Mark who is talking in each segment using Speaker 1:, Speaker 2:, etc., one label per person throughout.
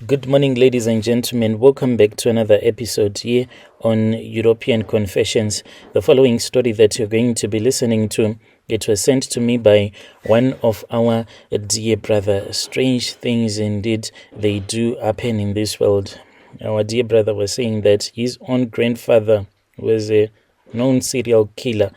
Speaker 1: Good morning, ladies and gentlemen. Welcome back to another episode here on European Confessions. The following story that you're going to be listening to, it was sent to me by one of our dear brother. Strange things indeed, they do happen in this world. Our dear brother was saying that his own grandfather was a known serial killer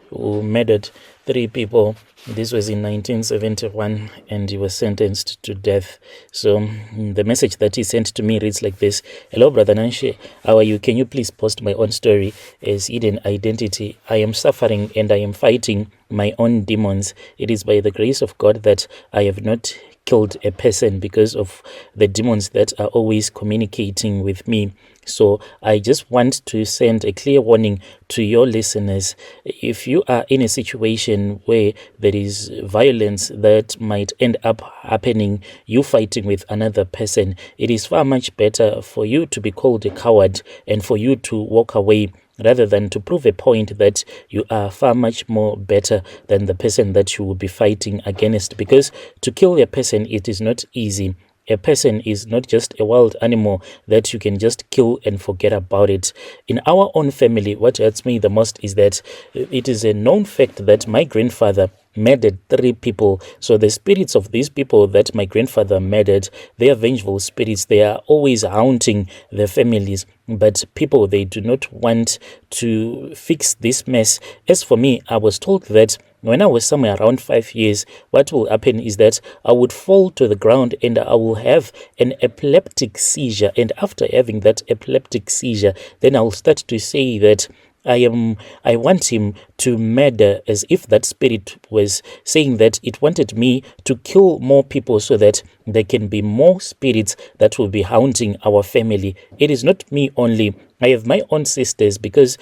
Speaker 1: who murdered 3 people. This was in 1971 and he was sentenced to death. So the message that he sent to me reads like this. Hello, Brother Nanshe. How are you? Can you please post my own story as hidden identity? I am suffering and I am fighting my own demons. It is by the grace of God that I have not killed a person because of the demons that are always communicating with me. So I just want to send a clear warning to your listeners. If you are in a situation where there is violence that might end up happening, you fighting with another person, it is far much better for you to be called a coward and for you to walk away, rather than to prove a point that you are far much more better than the person that you will be fighting against. Because to kill a person, it is not easy. A person is not just a wild animal that you can just kill and forget about it. In our own family, what hurts me the most is that it is a known fact that my grandfather murdered 3 people. So the spirits of these people that my grandfather murdered, they are vengeful spirits. They are always haunting their families. But people, they do not want to fix this mess. As for me, I was told that when I was somewhere around 5 years, what will happen is that I would fall to the ground and I will have an epileptic seizure. And after having that epileptic seizure, then I will start to say that I want him to murder, as if that spirit was saying that it wanted me to kill more people so that there can be more spirits that will be haunting our family. It is not me only. I have my own sisters, because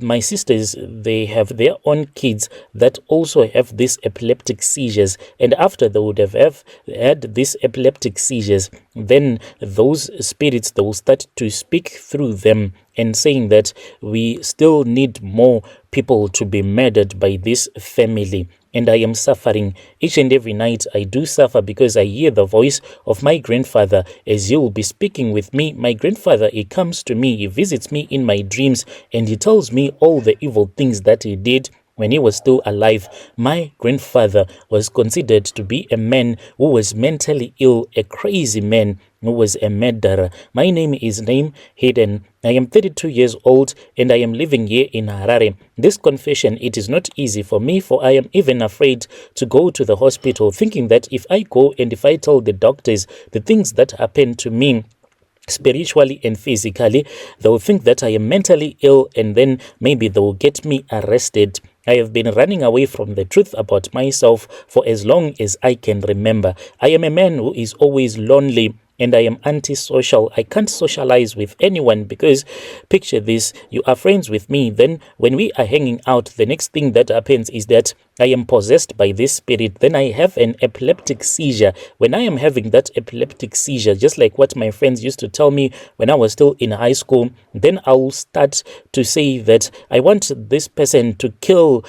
Speaker 1: my sisters, they have their own kids that also have these epileptic seizures. And after they would have had these epileptic seizures, then those spirits, they will start to speak through them and saying that we still need more people to be murdered by this family. And I am suffering each and every night. I do suffer because I hear the voice of my grandfather as he will be speaking with me. My grandfather, he comes to me, he visits me in my dreams, and he tells me all the evil things that he did when he was still alive. My grandfather was considered to be a man who was mentally ill, a crazy man who was a murderer. My name is Hayden. I am 32 years old and I am living here in Harare. This confession, it is not easy for me, for I am even afraid to go to the hospital, thinking that if I go and if I tell the doctors the things that happened to me, spiritually and physically, they will think that I am mentally ill, and then maybe they will get me arrested. I have been running away from the truth about myself for as long as I can remember. I am a man who is always lonely, and I am antisocial. I can't socialize with anyone because, picture this, you are friends with me, then when we are hanging out, the next thing that happens is that I am possessed by this spirit. Then I have an epileptic seizure. When I am having that epileptic seizure, just like what my friends used to tell me when I was still in high school, then I will start to say that I want this person to kill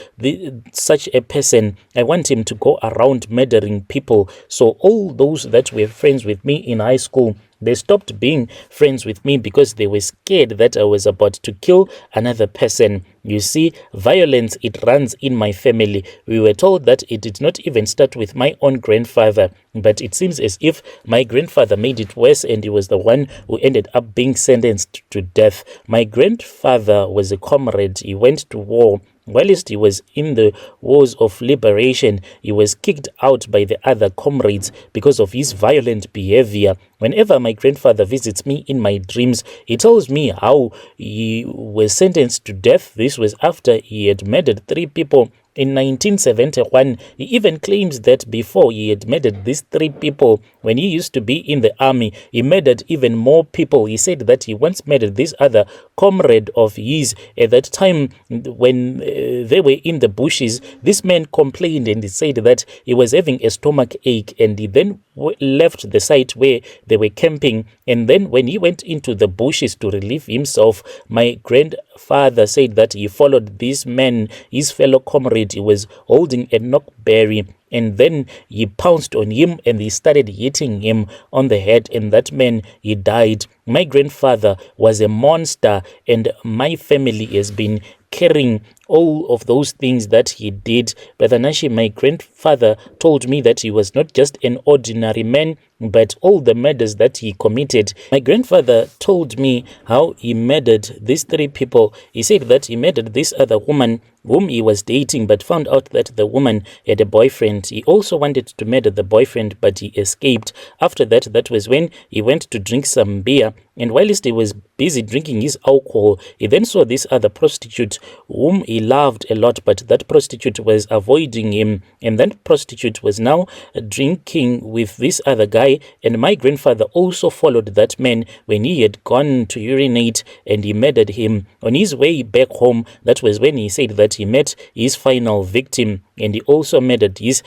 Speaker 1: such a person. I want him to go around murdering people. So all those that were friends with me in high school, they stopped being friends with me because they were scared that I was about to kill another person. You see, violence, it runs in my family. We were told that it did not even start with my own grandfather, but it seems as if my grandfather made it worse, and he was the one who ended up being sentenced to death. My grandfather was a comrade. He went to war. Whilst he was in the wars of liberation, he was kicked out by the other comrades because of his violent behavior. Whenever my grandfather visits me in my dreams, he tells me how he was sentenced to death. This was after he had murdered 3 people in 1971. He even claims that before he had murdered these 3 people, when he used to be in the army, he murdered even more people. He said that he once murdered this other comrade of his. At that time, when they were in the bushes, this man complained and he said that he was having a stomach ache, and he then left the site where they were camping. And then when he went into the bushes to relieve himself, my grandfather said that he followed this man, his fellow comrade, he was holding a knockberry, and then he pounced on him and he started hitting him on the head, and that man, he died. My grandfather was a monster, and my family has been carrying all of those things that he did. Brother Nashi, my grandfather told me that he was not just an ordinary man, but all the murders that he committed. My grandfather told me how he murdered these 3 people. He said that he murdered this other woman whom he was dating, but found out that the woman had a boyfriend. He also wanted to murder the boyfriend, but he escaped. After that, that was when he went to drink some beer, and whilst he was busy drinking his alcohol, he then saw this other prostitute whom he loved a lot, but that prostitute was avoiding him, and that prostitute was now drinking with this other guy. And my grandfather also followed that man when he had gone to urinate, and he murdered him. On his way back home, that was when he said that he met his final victim, and he also murdered his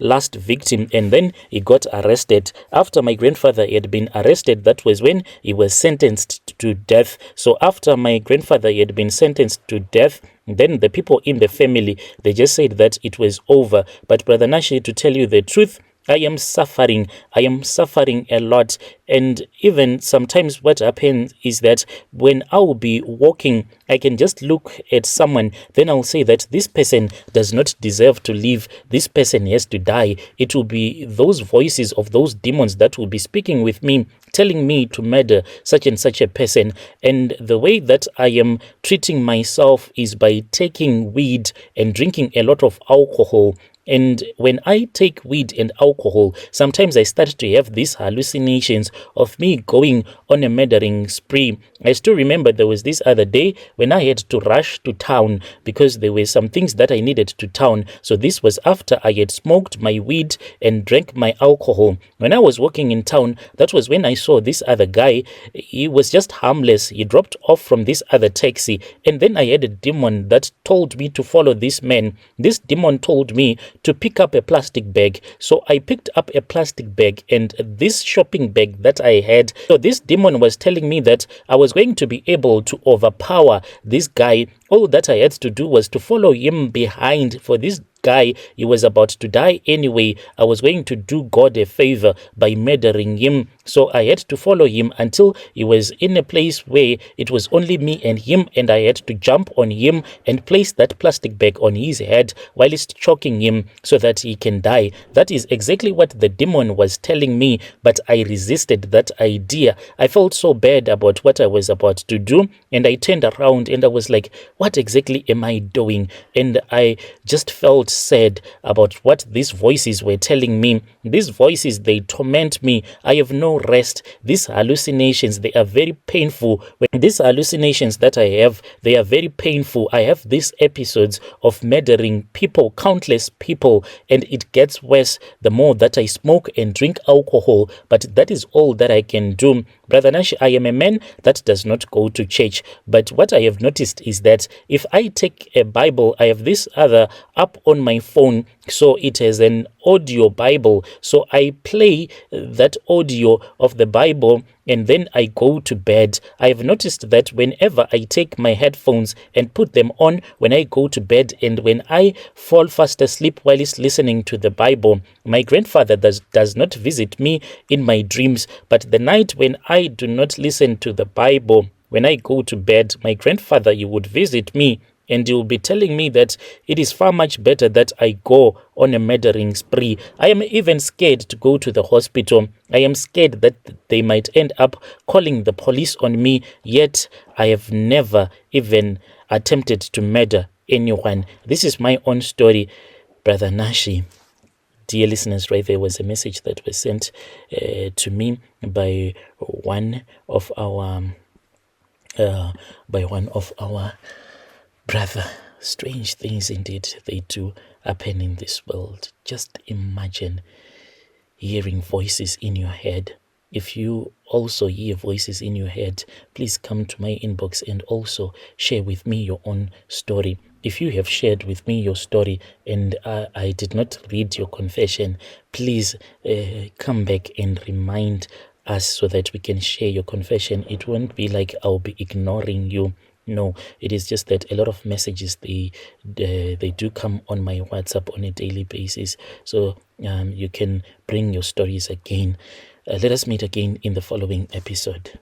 Speaker 1: last victim, and then he got arrested. After my grandfather had been arrested, that was when he was sentenced to death. So after my grandfather had been sentenced to death, then the people in the family, they just said that it was over. But Brother Nashi, to tell you the truth, I am suffering a lot. And even sometimes what happens is that when I will be walking, I can just look at someone, then I'll say that this person does not deserve to live, this person has to die. It will be those voices of those demons that will be speaking with me, telling me to murder such and such a person. And the way that I am treating myself is by taking weed and drinking a lot of alcohol. And when I take weed and alcohol, sometimes I start to have these hallucinations of me going on a murdering spree. I still remember there was this other day when I had to rush to town because there were some things that I needed to town. So this was after I had smoked my weed and drank my alcohol. When I was walking in town, that was when I saw this other guy. He was just harmless. He dropped off from this other taxi, and then I had a demon that told me to follow this man. This demon told me to pick up a plastic bag. So I picked up a plastic bag and this shopping bag that I had. So this demon was telling me that I was going to be able to overpower this guy. All that I had to do was to follow him behind. For this guy, he was about to die anyway. I was going to do God a favor by murdering him. So I had to follow him until he was in a place where it was only me and him, and I had to jump on him and place that plastic bag on his head while he's choking him so that he can die. That is exactly what the demon was telling me, but I resisted that idea. I felt so bad about what I was about to do, and I turned around and I was like, what exactly am I doing? And I just felt sad about what these voices were telling me. These voices, they torment me. I have no rest. These hallucinations, they are very painful. When these hallucinations that I have, they are very painful. I have these episodes of murdering people, countless people, and it gets worse the more that I smoke and drink alcohol. But that is all that I can do. Brother Nash, I am a man that does not go to church, but what I have noticed is that if I take a Bible, I have this other app on my phone, so it has an audio Bible. So I play that audio of the Bible and then I go to bed. I have noticed that whenever I take my headphones and put them on when I go to bed, and when I fall fast asleep while he's listening to the Bible, my grandfather does not visit me in my dreams. But the night when I do not listen to the Bible, when I go to bed, my grandfather, he would visit me, and he will be telling me that it is far much better that I go on a murdering spree. I am even scared to go to the hospital. I am scared that they might end up calling the police on me, yet I have never even attempted to murder anyone. This is my own story, Brother Nashi. Dear listeners, right there was a message that was sent to me by one of our brother. Strange things indeed they do happen in this world. Just imagine hearing voices in your head. If you also hear voices in your head, please come to my inbox and also share with me your own story. If you have shared with me your story and I did not read your confession, please come back and remind us so that we can share your confession. It won't be like I'll be ignoring you. No, it is just that a lot of messages they do come on my WhatsApp on a daily basis. So you can bring your stories again. Let us meet again in the following episode.